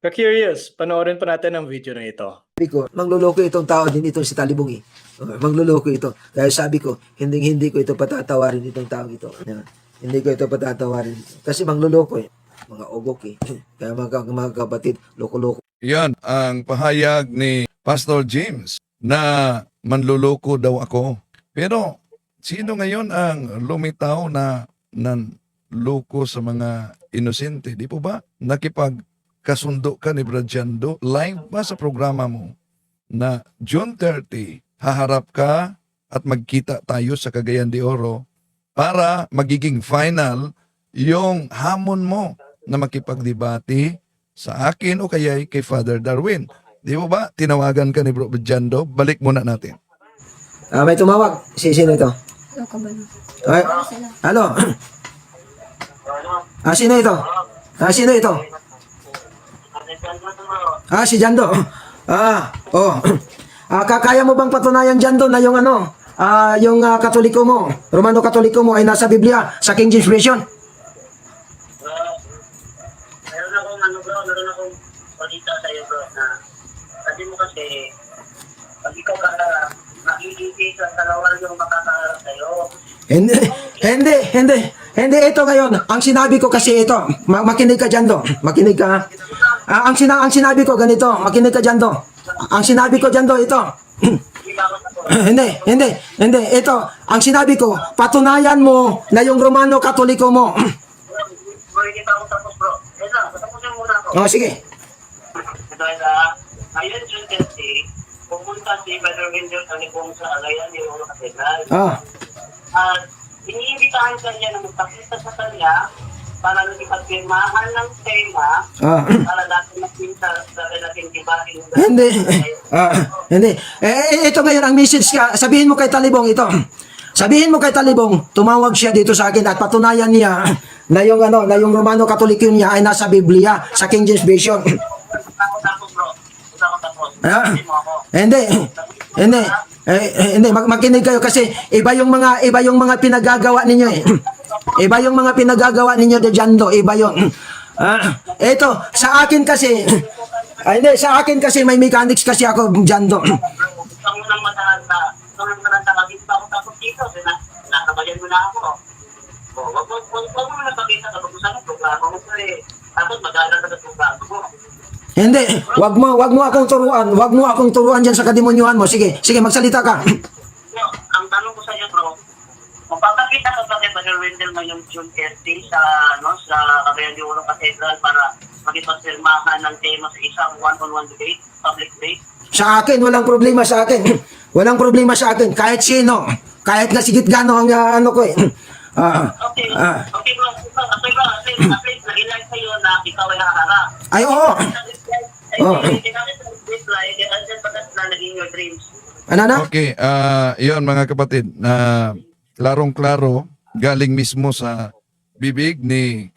Ka-curious, panoorin pa natin ang video na ito. Sabi ko, mangluloko itong tao din itong si Talibong eh. Mangluloko ito. Kaya sabi ko, hindi ko ito patatawarin itong tao ito. Yan. Hindi ko ito patatawarin. Kasi mangluloko eh. Mga ogok eh. Kaya mga kapatid, loko-loko. Yan ang pahayag ni Pastor James na manluloko daw ako. Pero sino ngayon ang lumitaw na nanloko sa mga inosente? Di po ba? Nakipagkasundo ka ni Brad Jando, live ba sa programa mo na June 30, haharap ka at magkita tayo sa Cagayan de Oro para magiging final yung hamon mo na makipagdebate sa akin o kaya kay Father Darwin. Di mo ba? Tinawagan ka ni Bro Jando? Balik muna natin. May tumawag. Sino ito? Ay, ano? Sino ito? Sino ito? Si Jando. Kaya mo bang patunayan Jando na yung yung Katoliko mo, Romano Katoliko mo ay nasa Biblia sa King James Version? Meron akong balita sa iyo, bro, na sabi mo kasi, pag ikaw ka nakikiti sa talawal yung makakaharap sa iyo. Hindi, ito ngayon. Ang sinabi ko kasi ito, makinig ka dyan do. Makinig ka. Ang sinabi ko ganito, makinig ka dyan do. Ang sinabi ko dyan do, ito. Hindi. Ito, ang sinabi ko, patunayan mo na yung Romano Katoliko mo. Bro, hindi pa ako tapos, bro. Ito, tapusin muna ako. Sige. Dahil, ngayon, June 30, pumunta si Brother Wendell Talibong sa Alayan ni Ulo Cathedral. At iniimbitahan ka niya na magpakita sa kanya para nakipagpirmahan ng tema para dati magpinta sa relating debate. Hindi. Ito ngayon ang message ka. Sabihin mo kay Talibong ito. Sabihin mo kay Talibong, tumawag siya dito sa akin at patunayan niya na yung na yung Romano Katoliko niya ay nasa Biblia sa King James Version. Tapos, bro. Tapos. Hindi, makinig kayo kasi iba yung mga pinagagawa ninyo eh. Iba yung mga pinagagawa ninyo de Jando, iba yun. Ito, sa akin kasi sa akin kasi may mechanics kasi ako Jando. Gusto mo nang matalanta. Gusto mo nang talagin pa ako tapos dito. Nakabayan mo na ako. Wag mo na pakita kapag gusto mo programa mo ko eh. Tapos mag-aaral ka sa programa mo. Hindi, wag mo akong turuan. Wag mo akong turuan diyan sa kademonyuhan mo. Sige, magsalita ka. No, ang tanong ko sa iyo, bro, magpapakita ka ba kay Brother Wendell ngayong June 30 sa Cagayan de Oro Cathedral para magipagpirmahan ng tema sa isang one-on-one debate, public debate? Sa akin, walang problema sa akin. Walang problema sa akin. Kahit sino. Kahit na sigit gano ang ko eh. Okay, bro. At least nag-ilan sa'yo na ikaw ay haharap. Ay, oo. Ano? Okay, yun mga kapatid, klarong-klaro, galing mismo sa bibig ni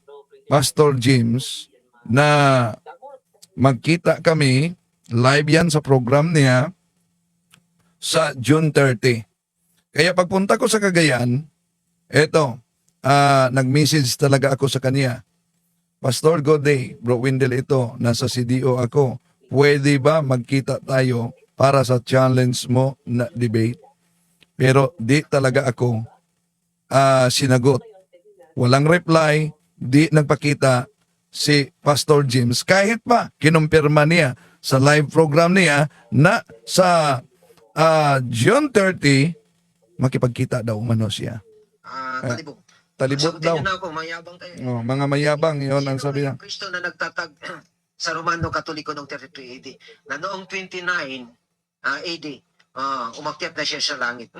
Pastor James na magkita kami, live yan sa program niya sa June 30. Kaya pagpunta ko sa Cagayan, eto, nag-message talaga ako sa kanya. Pastor Goday, Bro Wendell ito, nasa CDO ako. Pwede ba magkita tayo para sa challenge mo na debate? Pero di talaga ako sinagot. Walang reply, di nagpakita si Pastor James. Kahit pa, kinumpirma niya sa live program niya na sa June 30, makipagkita daw umano siya. Talibong. Talibot daw. Na ako, mayabang kayo. Mga mayabang, yun ang sabi niya. Kristo na nagtatag sa Romano Katoliko noong 33 AD. Na noong 29 AD, umakyat na siya sa langit.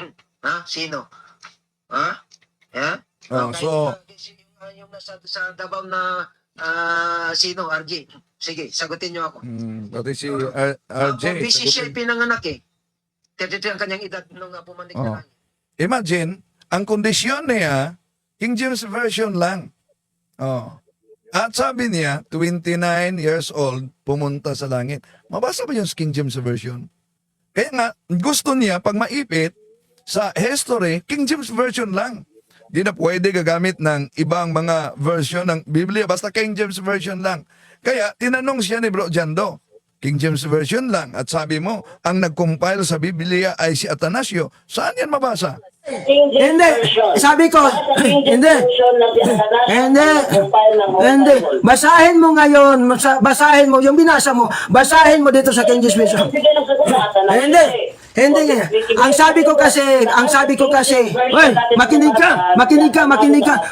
Sino? Yung nasa sa Davao na sino? RJ. Sige, sagutin niyo ako. Pati si RJ. Kung busy siya pinanganak eh. 33 ang kanyang edad nung pumanik na langit. Imagine, ang kondisyon niya, King James Version lang. At sabi niya, 29 years old, pumunta sa langit. Mabasa ba yung King James Version? Kaya nga, gusto niya, pag maipit sa history, King James Version lang. Di na pwede gagamit ng ibang mga version ng Biblia, basta King James Version lang. Kaya tinanong siya ni Bro Jando, King James Version lang. At sabi mo, ang nag-compile sa Biblia ay si Atanasio. Saan yan mabasa? King James Hindi. Version. Sabi ko, Sa King James hindi. Version na si Atanasio Hindi. ang compile ng whole Hindi. Bible. Basahin mo ngayon. Basahin mo. Yung binasa mo, basahin mo dito sa King James Version. Sige lang sagot sa Atanasio. Hindi. Hindi nga. Ang sabi ko kasi, Hoy, makinig ka.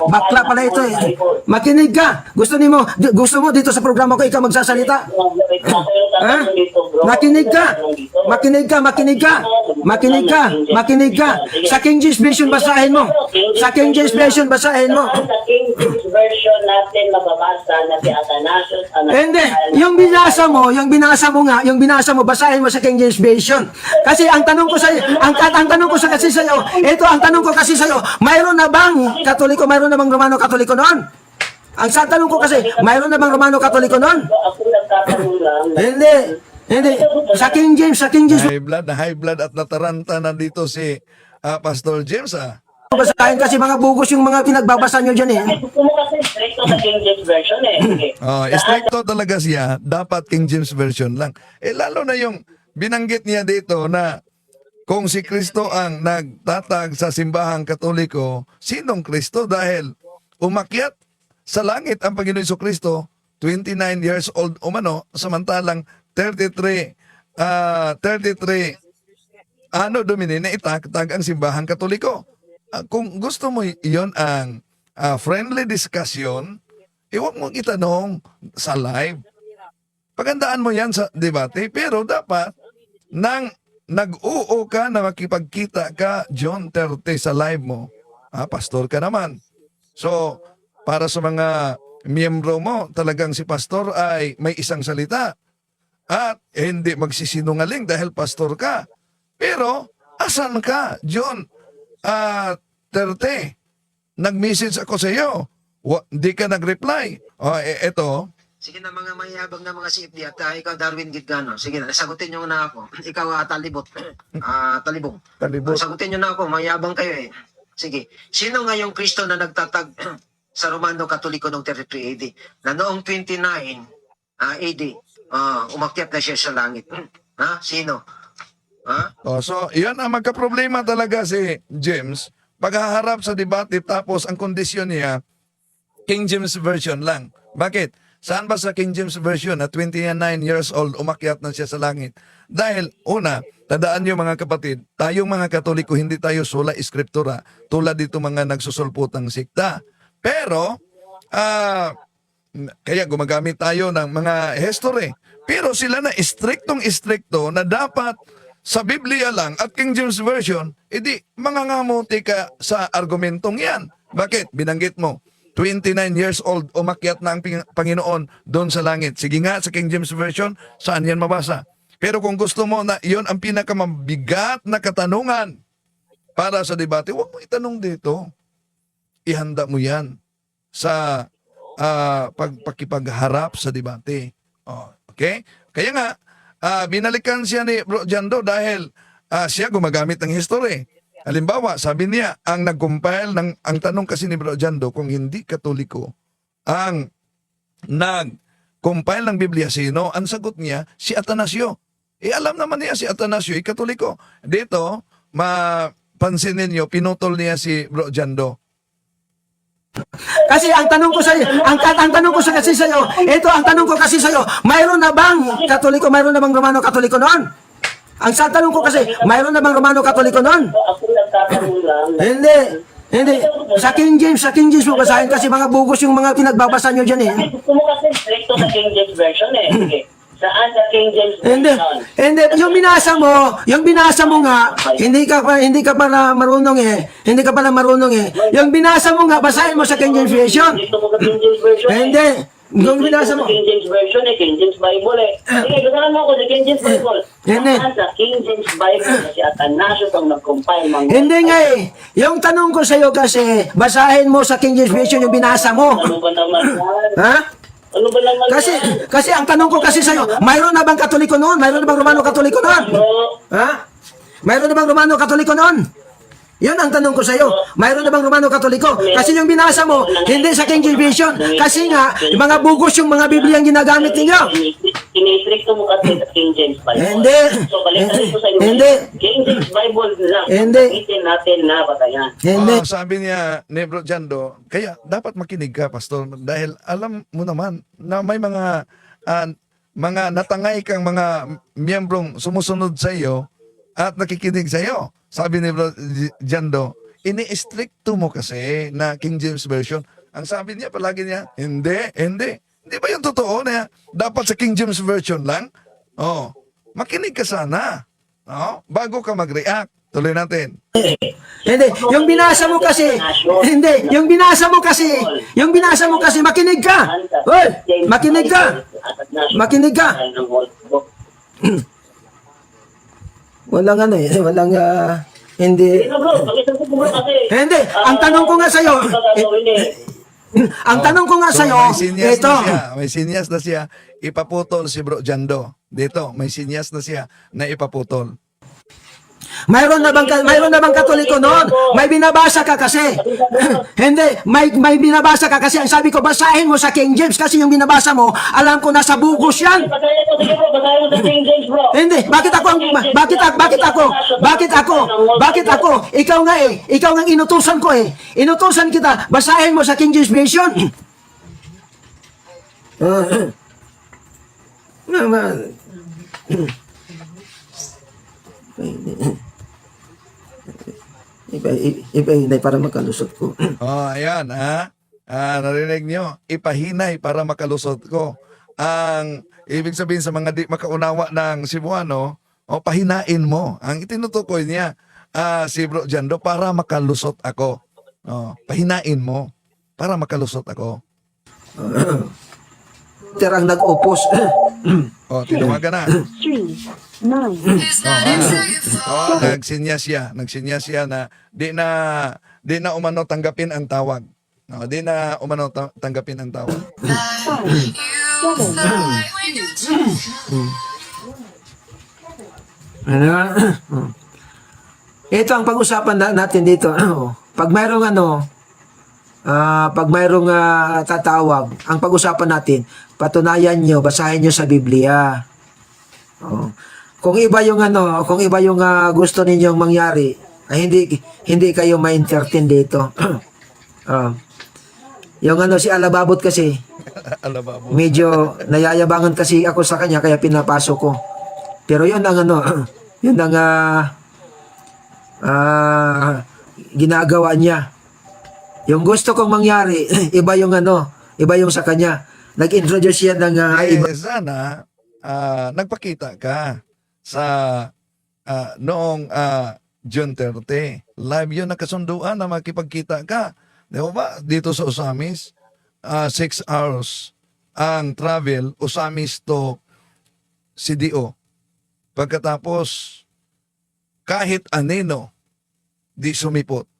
Bakla pala ito eh. Makinig ka. Gusto mo dito sa programa ko ikaw magsasalita? Ha? Makinig ka. Sa King James Version basahin mo. Sa King James Version basahin mo. Sa King James Version natin mababasa na si Atanasio ang Hindi, yung binasa mo, basahin mo sa King James Version. Kasi ang tanong ko kasi sa iyo, mayroon na bang Katoliko, mayroon na bang Romano Katoliko noon? Ang tanong ko kasi, mayroon na bang Romano Katoliko noon? Ako nagtatanong lang. Hindi. Sa King James. High blood at nataranta na dito si Pastor James. Basahin kasi mga bugos yung mga pinagbabasa nyo dyan eh. Gusto mo kasi straight to sa King James Version eh. Sige. Stricto talaga siya, dapat King James Version lang. Lalo na yung binanggit niya dito na kung si Kristo ang nagtatag sa simbahang Katoliko, sinong Kristo? Dahil umakyat sa langit ang Panginoon Kristo, 29 years old umano, samantalang 33 Domini na itatag ang simbahang Katoliko. Kung gusto mo iyon ang friendly discussion, huwag mong itanong sa live. Pagandaan mo yan sa debate, pero dapat nang nag-oo ka na makipagkita ka, John 30 sa live mo, pastor ka naman. So, para sa mga miyembro mo, talagang si pastor ay may isang salita at hindi magsisinungaling dahil pastor ka. Pero, asan ka, John 30? Nag-message ako sa iyo. Di ka nag-reply. Eto, Sige na mga mayabang na mga CFD at ikaw Darwin Gitgano. Sige na, sagutin nyo na ako. Ikaw Talibot. Talibong. Sagutin nyo na ako, mayabang kayo eh. Sige, sino nga yung Kristo na nagtatag sa Romano Katoliko noong 33 AD? Na noong 29 AD, umakyat na siya sa langit. Sino? so, yan ang magka-problema talaga si James. Paghaharap sa debate tapos ang kondisyon niya, King James Version lang. Bakit? Saan ba sa King James Version na 29 years old umakyat na siya sa langit? Dahil una, tandaan niyo mga kapatid, tayong mga Katoliko hindi tayo sola eskriptura tulad dito mga nagsusulputang sikta. Pero, kaya gumagamit tayo ng mga history. Pero sila na istriktong-istrikto na dapat sa Biblia lang at King James Version, edi mangangamuti ka sa argumentong yan. Bakit? Binanggit mo. 29 years old, umakyat na ang Panginoon doon sa langit. Sige nga, sa King James Version, saan yan mabasa? Pero kung gusto mo na iyon ang pinakamabigat na katanungan para sa debate, huwag mo itanong dito. Ihanda mo yan sa pagpakipagharap sa debate. Okay? Kaya nga, binalikan siya ni Bro Jando dahil siya gumagamit ng history. Halimbawa, sabi niya, ang nag-compile ang tanong kasi ni Bro Jando, kung hindi Katoliko, ang nag-compile ng Biblia, sino? Ang sagot niya, si Atanasio. Alam naman niya si Atanasio, Katoliko. Dito, mapansin ninyo, pinutol niya si Bro Jando. Kasi ang tanong ko sa iyo, ang tanong ko kasi sa iyo, mayroon na bang Katoliko, mayroon na bang Romano Katoliko noon? Ang tanong ko kasi, mayroon na bang Romano Katoliko noon? Ako nagtatanong lang. Hindi. Sa King James mo basahin kasi mga bugos yung mga pinagbabasa nyo dyan eh. Gusto mo kasi straight to sa King James Version eh. Sige. Saan sa King James Version? Hindi, yung binasa mo nga, hindi ka pala marunong eh. Yung binasa mo nga, basahin mo sa King James Version. Gusto mo sa King James Version eh. Hindi. Yung binasa mo. King James Version eh, King James Bible eh. Sige, basahan mo ako sa King James Bible. Saan sa King James Bible na si Atanasio ang nag-compile mga... Hindi nga eh. Yung tanong ko sa iyo kasi, basahin mo sa King James Version yung binasa mo. Ano ba naman yan? Ha? Ano ba naman Kasi ang tanong ko kasi sa iyo, mayroon na bang Katoliko noon? Mayroon na bang Romano Katoliko noon? Ha? Mayroon na bang Romano Katoliko noon? Yun ang tanong ko sa iyo. Mayroon na bang Romano Katoliko? Kasi yung binasa mo, hindi sa King James Version. Kasi nga, yung mga bugos yung mga Biblia ang ginagamit ninyo. Inistrikto mo kasi sa King James Bible. Hindi. So, balikan ko sa inyo. Hindi. King James Bible lang. Hindi. Gamitin natin na batayan. Hindi. Sabi niya ni Bro Jando, kaya dapat makinig ka, Pastor, dahil alam mo naman na may mga natangay kang mga miyembrong sumusunod sa iyo at nakikinig sa iyo. Sabi ni Bro Jando, ini-stricto mo kasi na King James Version. Ang sabi niya, palagi niya, hindi. Hindi ba yung totoo na dapat sa King James Version lang? Oh, makinig ka sana. Oh, bago ka mag-react. Tuloy natin. Hindi, yung binasa mo kasi, hindi, yung binasa mo kasi, makinig ka. Hoy, makinig ka. Makinig ka. Walang hindi. Hindi, ang tanong ko nga sa'yo, ang tanong ko nga sa'yo, ito. May sinyas na siya, ipaputol si Bro Jando. Dito, may sinyas na siya na ipaputol. Mayroon na bang Katoliko noon? May binabasa ka kasi. Hindi, may binabasa ka kasi. Ang sabi ko, basahin mo sa King James kasi yung binabasa mo, alam ko nasa bugos yan. Basahin mo sa King James, bro. Hindi, bakit ako? Ikaw nga inutusan ko eh. Inutusan kita, basahin mo sa King James Version. Ipahinay para makalusot ko. Oh, ayan, narinig nyo, ipahinay para makalusot ko. Ang ibig sabihin sa mga di makaunawa ng Cebuano, pahinain mo. Ang itinutukoy niya, si Bro Jando, para makalusot ako. Pahinain mo para makalusot ako. Terang nag-opos. Tinawagan na. 3, 9. Nagsinya siya na di na umano tanggapin ang tawag. Di na umano tanggapin ang tawag. 5, 7. Ito ang pag-usapan natin dito. Pag mayroong tatawag, ang pag-usapan natin, patunayan nyo, basahin nyo sa Biblia. Kung iba yung gusto ninyong mangyari, ay hindi kayo ma-entertain dito. Yung si Alababot kasi, medyo nayayabangan kasi ako sa kanya kaya pinapasok ko. Pero yun ang ginagawa niya. Yung gusto kong mangyari, iba yung sa kanya. Nag-introduce siya ng iba. Sana nagpakita ka sa noong June 30. Live yun nakasunduan na makipagkita ka. Di ba? Dito sa Usamis, 6 hours ang travel, Usamis to CDO. Pagkatapos, kahit anino, di sumipot.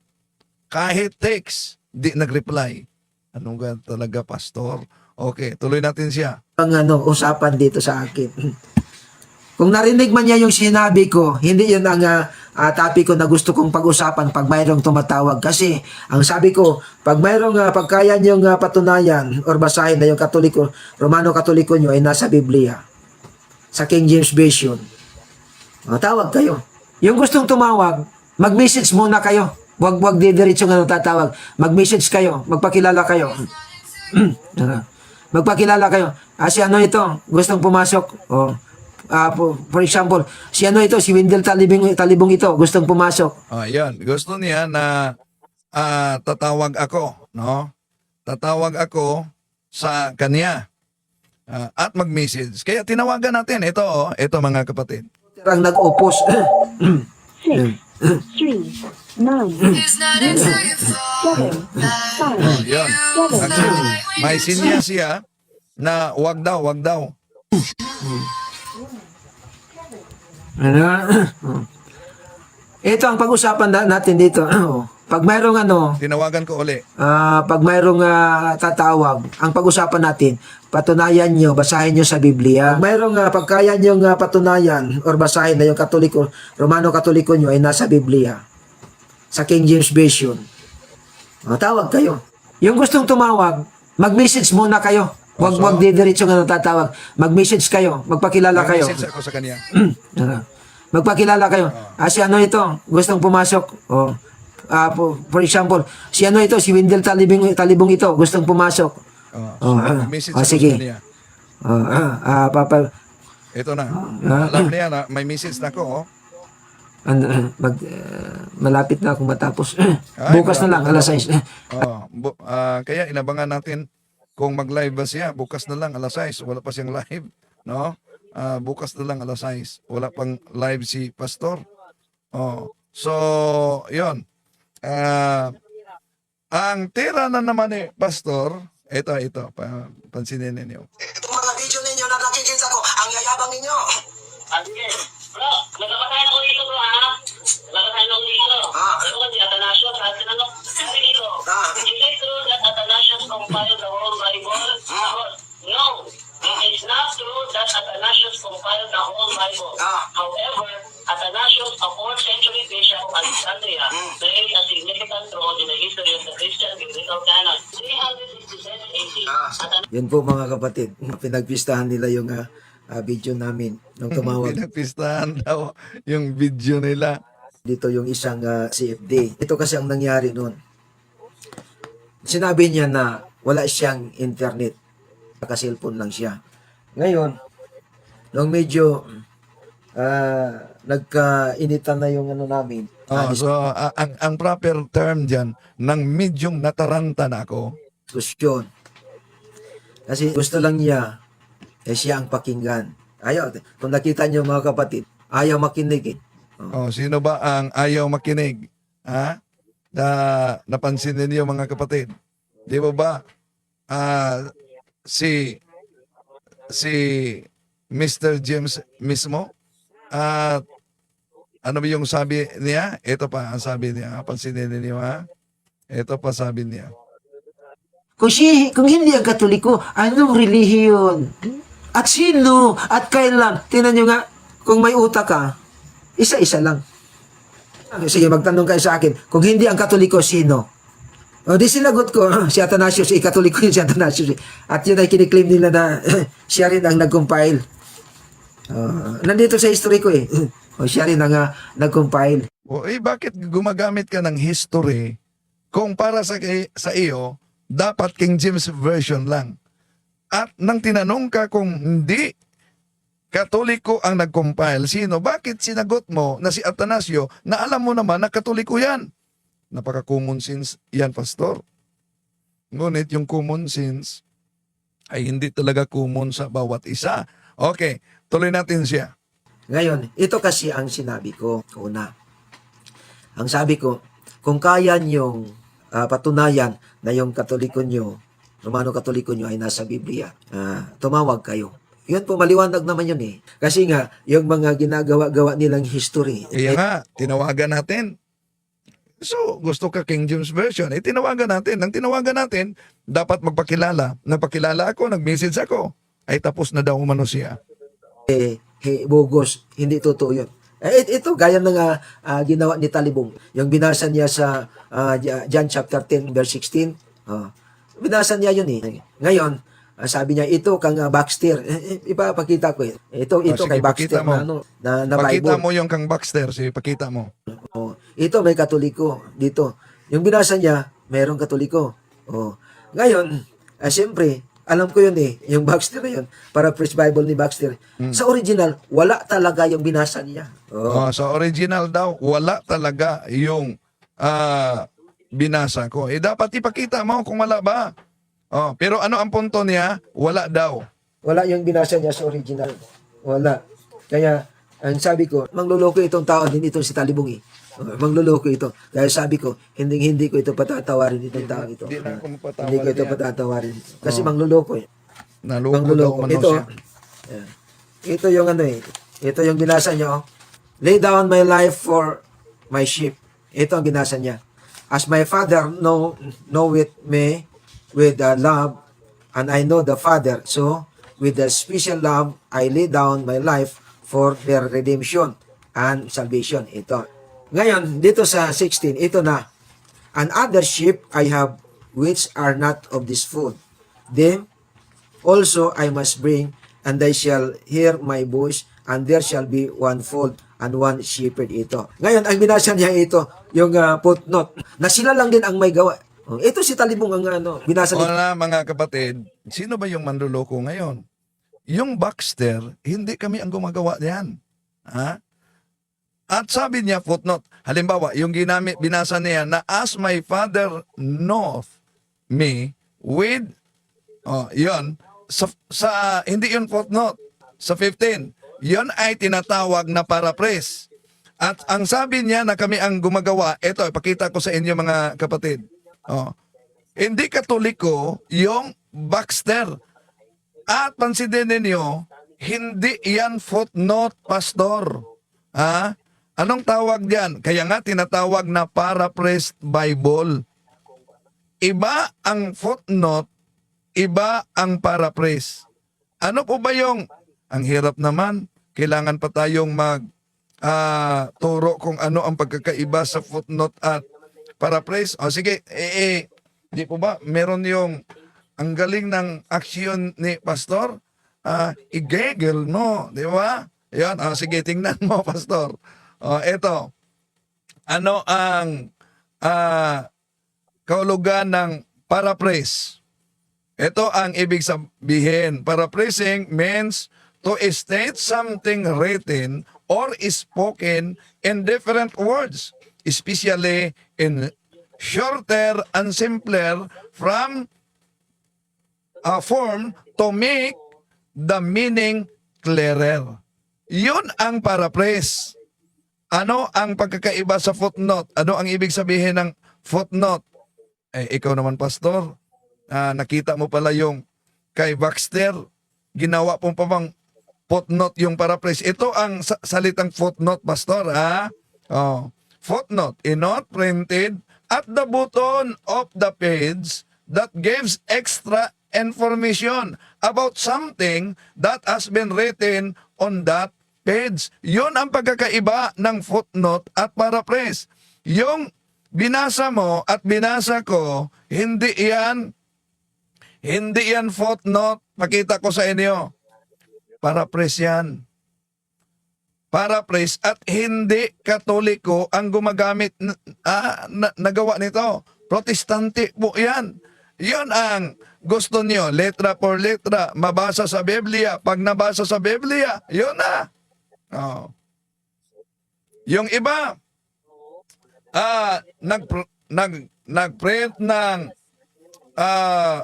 Kahit text, di nag-reply. Anong ga talaga, Pastor? Okay, tuloy natin siya. Ang usapan dito sa akin. Kung narinig man niya yung sinabi ko, hindi yun ang topic ko na gusto kong pag-usapan pag mayroong tumatawag. Kasi, ang sabi ko, pag mayroong pagkaya niyong patunayan or basahin na yung Romano Katoliko nyo ay nasa Biblia. Sa King James Version. Tawag kayo. Yung gustong tumawag, mag-message muna kayo. Wag didiretso nga tatawag. Mag-message kayo, magpakilala kayo. Magpakilala kayo. Si ano ito, gustong pumasok. For example, si ano ito, si Wendell Talibong ito, gustong pumasok. Yan. Gusto niya na tatawag ako, no? Tatawag ako sa kanya at mag-message. Kaya tinawagan natin. Ito mga kapatid. Ang nag-opos. 6, 3, 9. Yan. May sinya siya na wag daw. Ito ang pag-usapan natin dito. Pag mayroong Tinawagan ko uli. pag mayroong tatawag, ang pag-usapan natin, patunayan nyo, basahin nyo sa Biblia. Pag mayroong pagkaya nyo patunayan or basahin na yung Romano Katoliko nyo ay nasa Biblia. sa King James Version. Tawag kayo. Yung gustong tumawag, mag-message muna kayo. Wag didiretso nga tatawag. Mag-message kayo, magpakilala kayo. Message ako sa kanya. Magpakilala kayo. Si ano ito, gustong pumasok. For example, si ano ito, si Wendell Talibong ito, gustong pumasok. Message ako sige. sa kanya. Ito na. Alam niya na may message na ako. Malapit na akong matapos. Ay, Bukas na lang, alas 6. Kaya inabangan natin kung mag-live ba siya. Bukas na lang, alas 6. Wala pa siyang live. No? Bukas na lang, alas 6. Wala pang live si Pastor. So, yun. Ang tira na naman ni Pastor, ito, pansinin ninyo. Itong mga video ninyo na nakikita ko, ang yayabang ninyo. Sige. Bro, nagkakasahin ako dito bro ha. Nagkakasahin ako dito. Ano kasi Athanasius, sa atin ano? Sabi dito. Is it true that Athanasius compiled the whole Bible? No. It is not true that Athanasius compiled the whole Bible. However, Athanasius, a 4th century bishop of Alexandria, played a significant role in the history of the Christian biblical canon. 367 AD. Yan po mga kapatid, pinagpistahan nila yung video namin nung tumawag Pinagpistahan daw yung video nila. dito yung isang CFD. Ito kasi ang nangyari noon. Sinabi niya na wala siyang internet. Naka-cellphone lang siya. Ngayon, nung medyo nagkainitan na yung ano namin. Ang proper term dyan, nang medyong nataranta na ako. Diskusyon. Kasi gusto lang niya, siya ang pakinggan. Ayaw. Kung nakita niyo mga kapatid, ayaw makinig eh. Sino ba ang ayaw makinig? Napansin ninyo mga kapatid? Di ba si Mr. James mismo, ano ba yung sabi niya? Ito pa ang sabi niya. Pansinin ninyo ha? Ito pa sabi niya. Kung hindi ang Katoliko, anong relihiyon? At sino? At kailan? Tingnan nyo nga, kung may utak ka, isa-isa lang. Sige, magtanong kayo sa akin, kung hindi ang Katoliko, sino? Di sinagot ko, si Athanasius, Katoliko yun si Athanasius. At yun ay kiniklaim nila na siya rin ang nag-compile. Nandito sa history ko eh. Siya rin ang nag-compile. Bakit gumagamit ka ng history kung para sa iyo, dapat King James Version lang? At nang tinanong ka kung hindi Katoliko ang nag-compile, sino? Bakit sinagot mo na si Athanasio na alam mo naman na Katoliko yan? Napaka-common sense yan, Pastor. Ngunit yung common sense ay hindi talaga common sa bawat isa. Okay, tuloy natin siya. Ngayon, ito kasi ang sinabi ko. Una, ang sabi ko, kung kaya niyong patunayan na yung Katoliko nyo, Romano Katoliko nyo ay nasa Biblia, tumawag kayo. Yun po, maliwanag naman yun eh. Kasi nga, yung mga ginagawa-gawa nilang history. Kaya nga, tinawagan natin. So, gusto ka King James Version, tinawagan natin. Nang tinawagan natin, dapat magpakilala. Nagpakilala ako, nag-message ako. Ay tapos na daw umano siya. Bugos, hindi totoo yun. Ito, gaya ng ginawa ni Talibong. Yung binasa niya sa John chapter 10, verse 16. Binasa niya yun eh. Ngayon, sabi niya, ito kang Baxter. Ipapakita ko eh. Ito Sige, kay Baxter mo. na Pakita Bible. mo yung kang Baxter. Sige, pakita mo. Ito may Katoliko dito. Yung binasa niya, mayroong Katoliko. Ngayon, siyempre, alam ko yun eh, yung Baxter na yun, para Fresh Bible ni Baxter. Sa original, wala talaga yung binasa niya. Sa original daw, wala talaga yung binasa ko. Dapat ipakita mo kung wala ba. Pero ano ang punto niya? Wala daw. Wala yung binasa niya sa original. Wala. Kaya, ang sabi ko, mangluloko itong tao din itong si Talibong eh. Mangluloko ito. Kaya sabi ko, hindi ko ito patatawarin itong tao ito. Hindi na ako mapatawarin Hindi ko ito yan. patatawarin. Kasi mangluloko eh. Naloko daw Mangluloko. umano Ito, siya. ito yung ano eh. Ito yung binasa niya oh. Lay down my life for my sheep. Ito ang binasa niya. As my Father knoweth me with love, and I know the Father, so with the special love, I lay down my life for their redemption and salvation. Ito. Ngayon, dito sa 16, ito na. And other sheep I have which are not of this fold. Them also I must bring, and they shall hear my voice, and there shall be one fold and one shepherd ito. Ngayon, ang binasa niya ito, yung footnote, na sila lang din ang may gawa. Oh, ito si Talibong ang binasa niya. Wala mga kapatid, sino ba yung manluloko ngayon? Yung Baxter, hindi kami ang gumagawa niyan. Ha? At sabi niya, footnote, halimbawa, yung binasa niya na as my father knoweth me with, yun, hindi yun footnote, sa 15, yun ay tinatawag na paraphrase. At ang sabi niya na kami ang gumagawa, ito, ipakita ko sa inyo mga kapatid. Hindi Katoliko yung Baxter. At pansinin ninyo, hindi yan footnote, pastor. Ha? Anong tawag diyan? Kaya nga tinatawag na paraphrased Bible. Iba ang footnote, iba ang paraphrase. Ano po ba yung, ang hirap naman, kailangan pa tayong turo kung ano ang pagkakaiba sa footnote at paraphrase. O sige, di po ba, meron yung, ang galing ng aksyon ni pastor, igegel, no? Di ba? Yan, sige, tingnan mo, pastor. Ito, ano ang kahulugan ng paraphrase? Ito ang ibig sabihin. Paraphrasing means to state something written or spoken in different words, especially in shorter and simpler from a form to make the meaning clearer. Yun ang paraphrase. Ano ang pagkakaiba sa footnote? Ano ang ibig sabihin ng footnote? Ikaw naman, pastor, nakita mo pala yung kay Baxter, ginawa po pa bang footnote yung paraphrase? Ito ang salitang footnote, pastor, ha? Footnote, a note printed at the bottom of the page that gives extra information about something that has been written on that page. Yun ang pagkakaiba ng footnote at paraphrase. Yung binasa mo at binasa ko, hindi yan footnote. Pakita ko sa inyo. Paraphrase yan. Paraphrase at hindi Katoliko ang gumagamit nagawa nito. Protestante po yan. Yun ang gusto niyo, letra por letra, mabasa sa Biblia. Pag nabasa sa Biblia, yun na. Yung iba, nag-print ng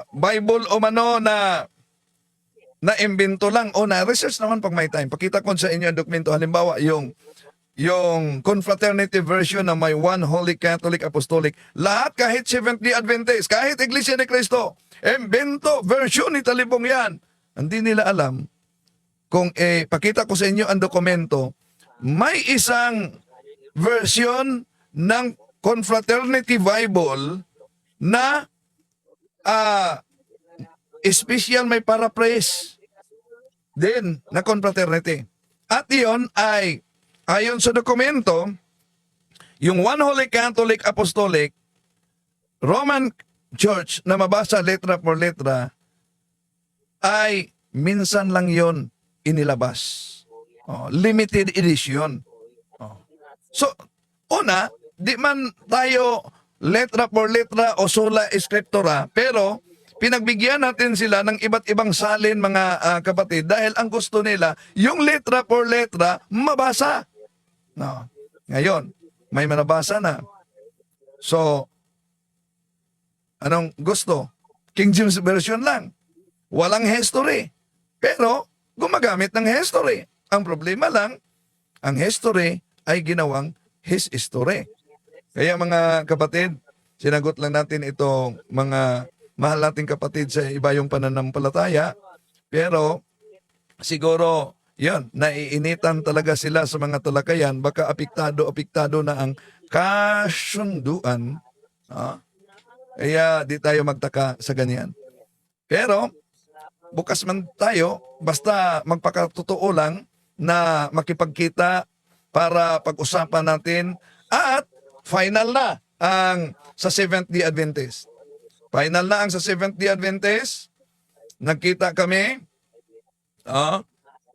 Bible o mano na imbento lang o na-research naman pag may time. Pakita ko sa inyo ang dokumento. Halimbawa, yung confraternity version na may One Holy Catholic Apostolic. Lahat, kahit Seventh-day Adventist, kahit Iglesia ni Cristo, imbento, version ni Talibong yan. Hindi nila alam kung pakita ko sa inyo ang dokumento, may isang version ng Confraternity Bible na special may paraphrase din na confraternity. At iyon ay, ayon sa dokumento, yung One Holy Catholic Apostolic Roman Church na mabasa letra por letra ay minsan lang yon inilabas. Limited edition. So, una, di man tayo letra por letra o sola scriptura, pero pinagbigyan natin sila ng iba't ibang salin, mga kapatid, dahil ang gusto nila, yung letra por letra, mabasa. Ngayon, may manabasa na. So, anong gusto? King James Version lang. Walang history. Pero, gumagamit ng history. Ang problema lang, ang history ay ginawang his history. Kaya mga kapatid, sinagot lang natin itong mga mahal nating kapatid sa iba yung pananampalataya. Pero, siguro, yun, naiinitan talaga sila sa mga talakayan. Baka apektado na ang kasunduan. Kaya di tayo magtaka sa ganyan. Pero, bukas man tayo, basta magpakatotoo lang na makipagkita para pag-usapan natin At final na ang sa Seventh-day Adventist. Final na ang sa Seventh-day Adventist. Nagkita kami.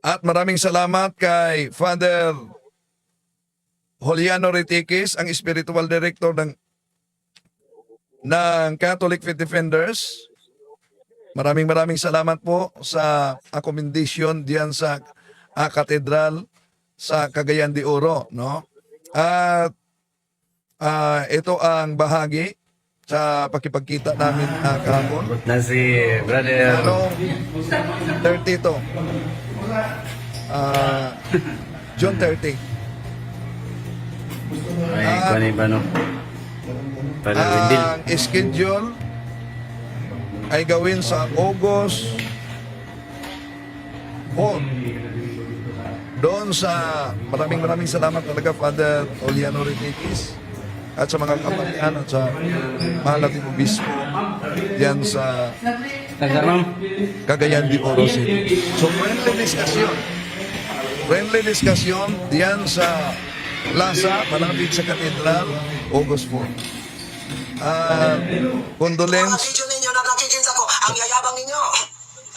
At maraming salamat kay Father Juliano Ritiquis, ang spiritual director ng Catholic Faith Defenders. Maraming salamat po sa accommodation diyan sa katedral sa Cagayan de Oro, no? At ito ang bahagi sa pakipagkita namin kahapon. Na si Brother Ano, 30 to. June 30. ay kuan ba no? Brother Wendell. Ang schedule ay gawin sa August 4. Doon sa maraming salamat talaga Father Juliano Ritiquis at sa mga kapatian at sa mahal nating obispo diyan sa Cagayan de Oro City. So friendly discussion diyan sa Plaza, malapit sa Katedral, August 4. Condolence. Video ninyo, nakakikita ko. Ang yayabang ninyo.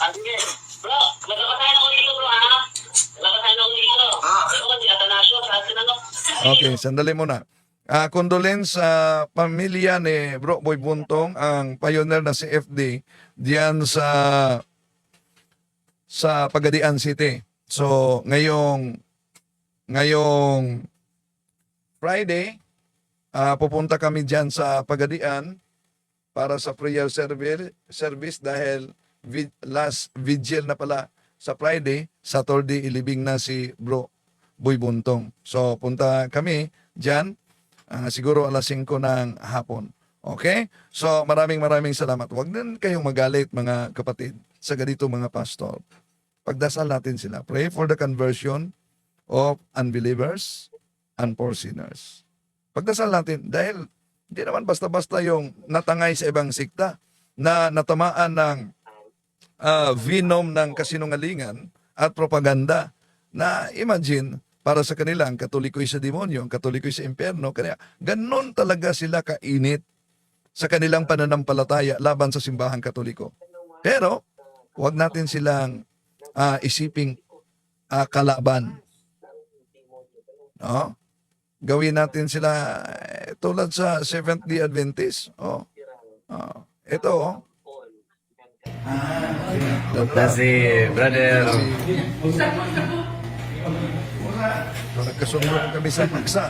Sige. Bro, nagkakasayan ako dito bro ha. Nagkakasayan ako dito. Pero kasi Atanasio, sa atin ano. Okay, sandali muna. Condolence sa pamilya ni Bro Boy Buntong, ang pioneer na CFD diyan sa Pagadian City. So, ngayong Friday, pupunta kami diyan sa Pagadian para sa prayer service dahil last vigil na pala sa Friday, Saturday ilibing na si Bro Boy Buntong. So, punta kami diyan. Siguro alas 5 ng hapon. Okay? So, maraming salamat. Huwag din kayong magalit, mga kapatid, sa ganito mga pastor. Pagdasal natin sila. Pray for the conversion of unbelievers and poor sinners. Pagdasal natin, dahil hindi naman basta-basta yung natangay sa ibang sikta na natamaan ng venom ng kasinungalingan at propaganda na imagine, para sa kanila, ang Katoliko'y sa demonyo, ang Katoliko'y sa impyerno. Kaya ganun talaga sila kainit sa kanilang pananampalataya laban sa simbahang Katoliko. Pero, huwag natin silang isiping kalaban. No? Gawin natin sila tulad sa Seventh-day Adventist. Ito, Na si Brother nagkasundo kami sa Paksa.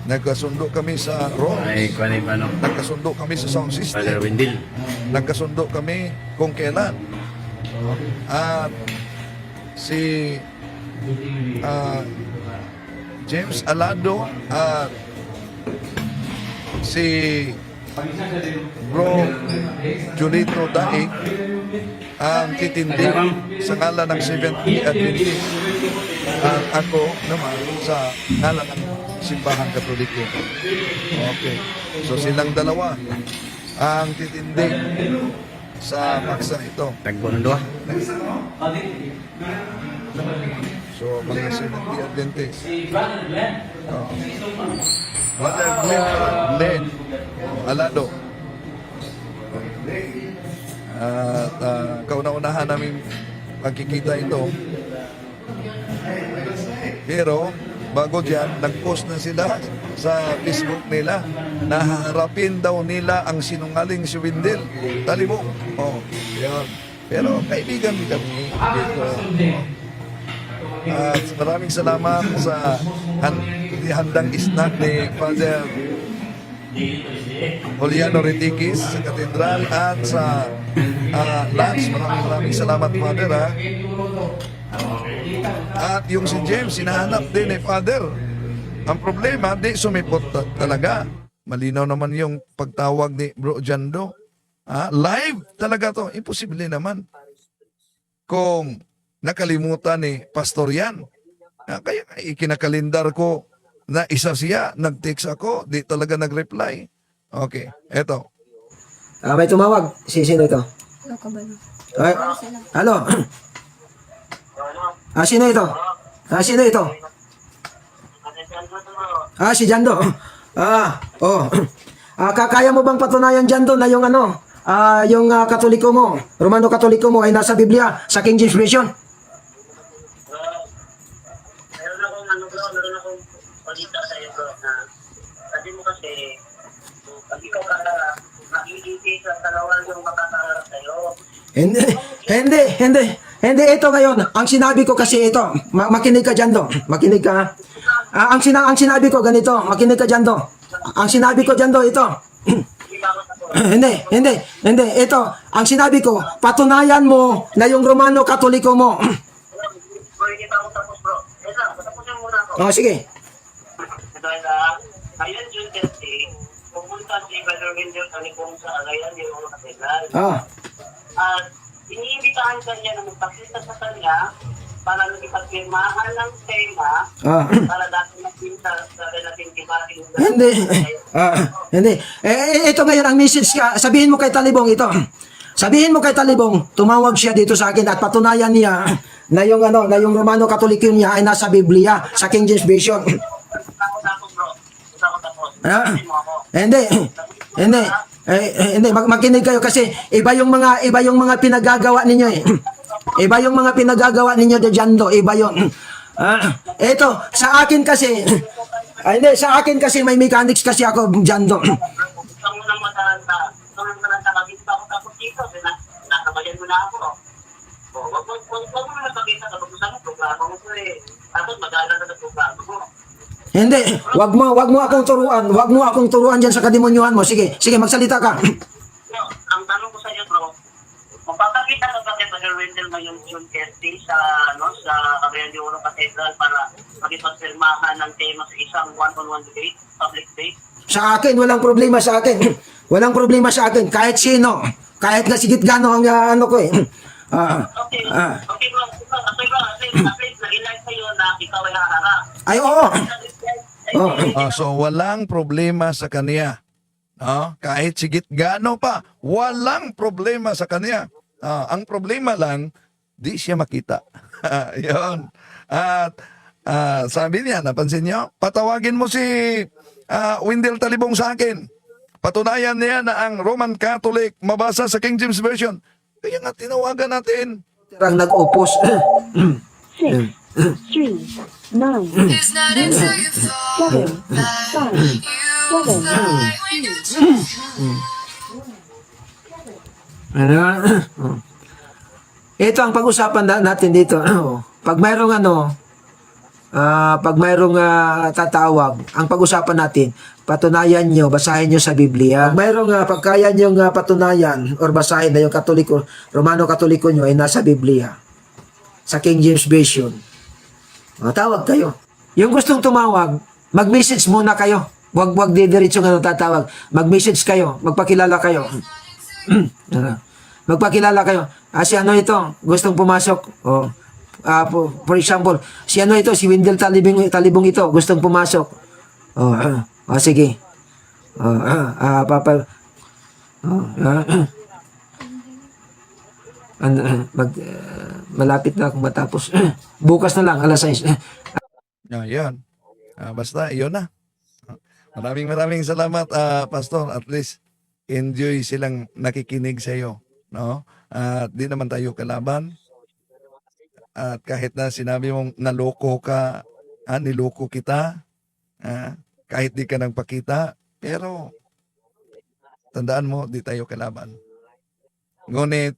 Nagkasundo kami sa Rome. ay kuan ba no? Nagkasundo kami sa sound Brother system. Wendell. Nagkasundo kami kung kailan. At si James Alado at si Bro Julito Daig ang titindi sa ngalan ng Seventh-day Adventist. At ako naman sa ngalan ng Simbahang Katoliko. Okay. So silang dalawa ang titindi sa paksa ito. Tagbo ng duha. So, mga Seventh-day Adventist. Brother Glenn Alado. At kauna-unahan namin pagkikita ito. Pero, bago dyan, nag-post na sila sa Facebook nila na haharapin daw nila ang sinungaling si Wendell. Talibok. Yan. Pero kaibigan kami dito. At maraming salamat sa handang snack ni Father Juliano Ritiquis sa katedral at sa lunch. Maraming salamat, Father. At yung si James, sinahanap din ni Father. Ang problema, di sumipot talaga. Malinaw naman yung pagtawag ni Bro Jando. Live talaga to. Imposible naman. Kung nakalimutan ni Pastor yan. Kaya ikinakalendar ko na isa siya, nag-text ako, di talaga nag-reply. Okay, eto. May tumawag. Sino ito? Ay, ano? Sino ito? Sino ito? Si Jando. Kakaya mo bang patunayan, Jando, na yung yung Katoliko mo, Romano Katoliko mo ay nasa Biblia sa King James Version? Meron akong balita sa iyo, bro, na sabi mo kasi, pag ikaw ka nakikita sa kalawal yung makakaharap sa'yo. Hindi, ito ngayon. Ang sinabi ko kasi ito, makinig ka dyan, makinig ka. Ang sinabi ko ganito, makinig ka dyan, ang sinabi ko dyan, ito. Hindi, ito, ang sinabi ko, patunayan mo na yung Romano Katoliko mo. Bro, hindi pa ako tapos, bro. Patapusin muna ako. Sige. Dahil ngayon, June 30, pumunta si Brother Wendell Talikong sa Agayan ni Oro Cathedral. At iniimbitahan ka niya na magpakita sa kanya para nakipagpirmahan ng tema para dati natin sa relating kibating. Hindi. Ito ngayon ang message ka. Sabihin mo kay Talibong ito. Sabihin mo kay Talibong, tumawag siya dito sa akin at patunayan niya na yung na yung Romano Katoliko niya ay nasa Biblia sa King James Version. Tapos, bro. Tapos. Hindi, makinig kayo kasi iba yung mga pinagagawa ninyo eh. Iba yung mga pinagagawa ninyo de Jando, iba yun. Ito, sa akin kasi sa akin kasi may mechanics kasi ako, Jando. Gusto mo nang matalanta. Gusto mo nang matalanta kasi ako tapos dito. Nakabayan mo na ako. Huwag mo na magpakita kapag gusto mo programa mo ko eh. Tapos mag-aalala sa programa mo. Hindi, wag mo akong turuan. Wag mo akong turuan diyan sa kademonyuhan mo. Sige, magsalita ka. No, ang tanong ko sa iyo, bro, magpapakita ka ba kay Brother Wendell ngayong June 30 sa Cagayan de Oro Cathedral para magipagpirmahan ng tema sa isang one-on-one debate, public debate? Sa akin, walang problema sa akin. Walang problema sa akin. Kahit sino. Kahit na sigit gano ang ko eh. Okay, bro. At least na-ilike sa'yo na ikaw ay haharap. Ay, oo. So walang problema sa kanya. Kahit sigit gaano pa, walang problema sa kanya. Ang problema lang, di siya makita. Yun. At sabi niya, napansin niyo, patawagin mo si Wendell Talibong sa akin. Patunayan niya na ang Roman Catholic mabasa sa King James Version. Kaya nga tinawagan natin. Ang nag-opos. 6, 3, 9, 7, 5, 4, 3, 2, 1. Ito ang pag-usapan natin dito. Pag mayroong tatawag, ang pag-usapan natin, patunayan nyo, basahin nyo sa Biblia. Pag mayroong pagkaya nyo patunayan or basahin na yung Romano Katoliko nyo ay nasa Biblia, sa King James Version, tawag kayo. Yung gustong tumawag, mag-message muna kayo. Wag didiretso tatawag. Mag-message kayo, magpakilala kayo. Magpakilala kayo. Si ito, gustong pumasok. For example, si ito, si Wendell Talibong ito, gustong pumasok. Sige. Malapit na akong matapos. Bukas na lang, alas 6. Yan. Basta, yun na. Maraming salamat, Pastor. At least, enjoy silang nakikinig sa iyo. No? At di naman tayo kalaban. At kahit na sinabi mong naloko ka, niloko kita, kahit di ka nang pakita, pero tandaan mo, di tayo kalaban. Ngunit,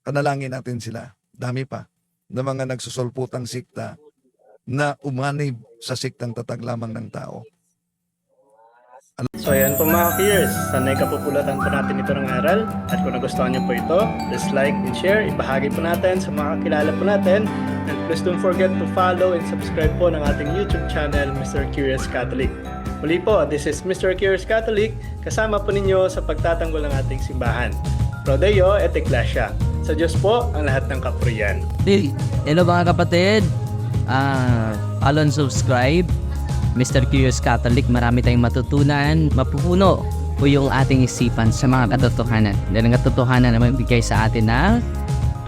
panalangin natin sila. Dami pa na mga nagsusulputang sikta na umanib sa siktang tatag lamang ng tao. So ayan po mga peers, sanay kapupulatan po natin ito ng aral. At kung nagustuhan niyo po ito, please like and share, ibahagi po natin sa mga kakilala po natin. And please don't forget to follow and subscribe po ng ating YouTube channel, Mr. Curious Catholic. Muli po, this is Mr. Curious Catholic, kasama po ninyo sa pagtatanggol ng ating simbahan. Pro Deo et Ecclesia. Sa Diyos po ang lahat ng kapurian. Hello mga kapatid, follow and subscribe Mr. Curious Catholic. Marami tayong matutunan, mapupuno po yung ating isipan sa mga katotohanan. Dahil ang katotohanan na magbigay sa atin ng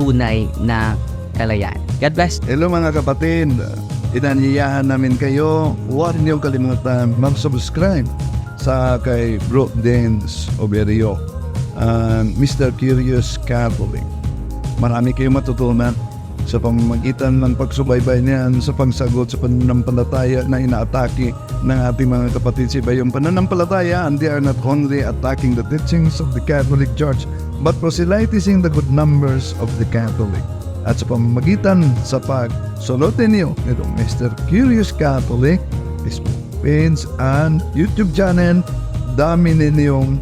tunay na kalayaan. God bless. Hello mga kapatid, inanyayahan namin kayo, huwag niyong kalimutan mag-subscribe sa kay Bro Dance Oberio, Mr. Curious Catholic. Marami kayong matutunan sa pamamagitan ng pagsubaybay niyan sa pagsagot sa pananampalataya na inaatake ng ating mga kapatid sa iba yung pananampalataya, and they are not only attacking the teachings of the Catholic Church but proselytizing the good numbers of the Catholic. At sa pamamagitan sa pagsunutin niyo nitong Mr. Curious Catholic Facebook page and YouTube channel, dami ninyong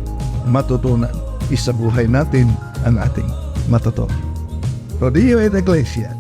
matutunan. Isabuhay natin ang ating matuto. Rodillo et Iglesia.